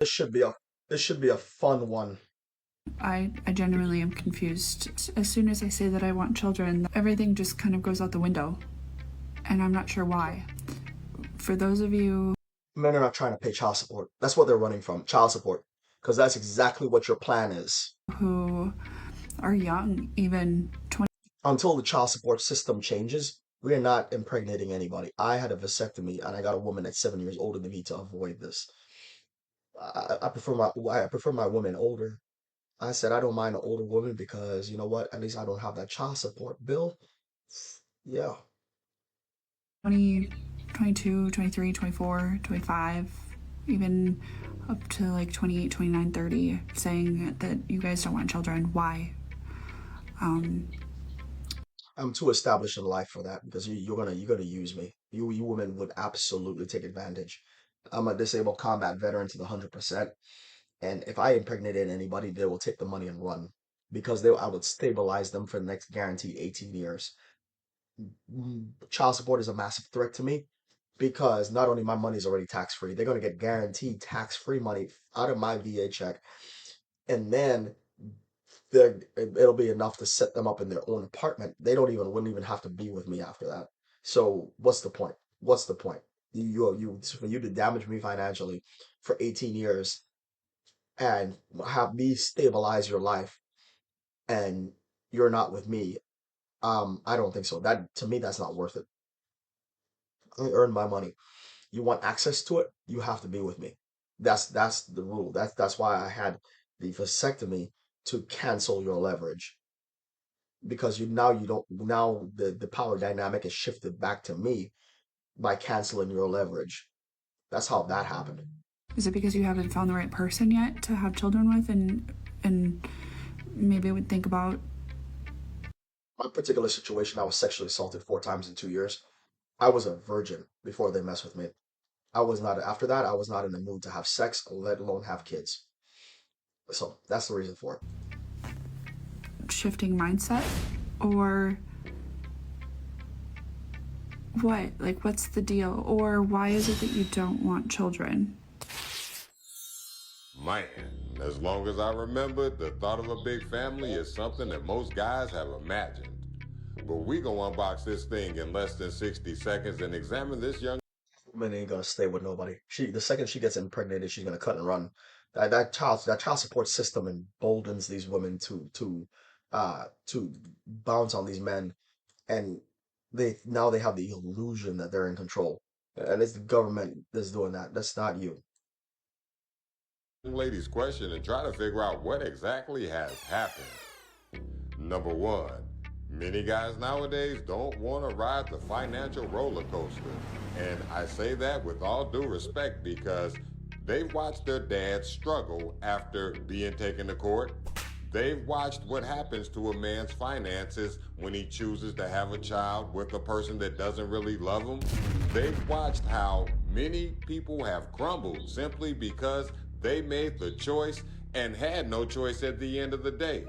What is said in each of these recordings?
This should be a this should be a fun one. I genuinely am confused. As soon as I say that I want children, everything just kind of goes out the window. And I'm not sure why. For those of you Men are not trying to pay child support. That's what they're running from, child support, because that's exactly what your plan is. who are young, even 20, Until the child support system changes, we are not impregnating anybody. I had a vasectomy and I got a woman that's 7 years older than me to avoid this. I prefer my women older. I said I don't mind an older woman because you know what? At least I don't have that child support bill. Yeah. 22, 23, 24, 25, even up to like 28, 29, 30, saying that you guys don't want children. Why? I'm too established in life for that because you're gonna use me. You women would absolutely take advantage. I'm a disabled combat veteran to the 100%, and if I impregnated anybody, they will take the money and run because I would stabilize them for the next guaranteed 18 years. Child support is a massive threat to me because not only my money is already tax free, they're gonna get guaranteed tax free money out of my VA check, and then it'll be enough to set them up in their own apartment. They don't even wouldn't even have to be with me after that. So what's the point? What's the point? For you to damage me financially for 18 years and have me stabilize your life and you're not with me. I don't think so. That to me that's not worth it. I earned my money. You want access to it, you have to be with me. That's the rule. That's why I had the vasectomy to cancel your leverage. Because you don't now the power dynamic is shifted back to me by canceling your leverage. That's how that happened. Is it because you haven't found the right person yet to have children with, and maybe would think about My particular situation, I was sexually assaulted 4 times in 2 years. I was a virgin before they messed with me. I was not after that, I was not in the mood to have sex, let alone have kids. So that's the reason for it. shifting mindset, or what? Like, what's the deal? Or why is it that you don't want children? Man, as long as I remember, the thought of a big family is something that most guys have imagined. But we gonna unbox this thing in less than 60 seconds and examine this young Woman ain't gonna stay with nobody. The second she gets impregnated, she's gonna cut and run. That child support system emboldens these women to bounce on these men, and they have the illusion that they're in control, and it's the government that's doing that. That's not you. lady's question and try to figure out what exactly has happened. Number one, many guys nowadays don't want to ride the financial roller coaster. And I say that with all due respect because they've watched their dads struggle after being taken to court. They've watched what happens to a man's finances when he chooses to have a child with a person that doesn't really love him. They've watched how many people have crumbled simply because they made the choice and had no choice at the end of the day.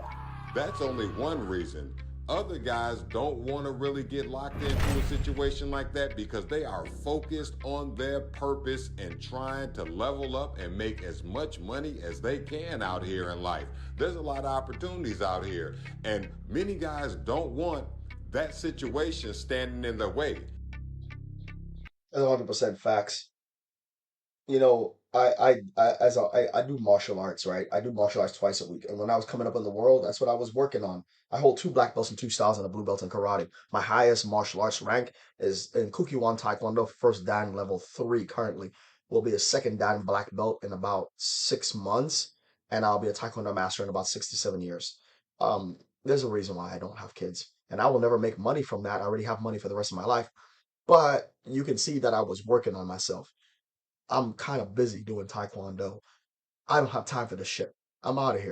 That's only one reason. Other guys don't want to really get locked into a situation like that because they are focused on their purpose and trying to level up and make as much money as they can out here in life. There's a lot of opportunities out here, and many guys don't want that situation standing in their way. That's 100% facts. You know, I do martial arts, right? I do martial arts twice a week. And when I was coming up in the world, that's what I was working on. I hold two black belts and two styles and a blue belt in karate. My highest martial arts rank is in Kukiwan Taekwondo, first Dan level 3 currently. Will be a second Dan black belt in about 6 months, and I'll be a Taekwondo master in about 6 to 7 years. There's a reason why I don't have kids, and I will never make money from that. I already have money for the rest of my life, but you can see that I was working on myself. I'm kind of busy doing taekwondo. I don't have time for this shit. I'm out of here.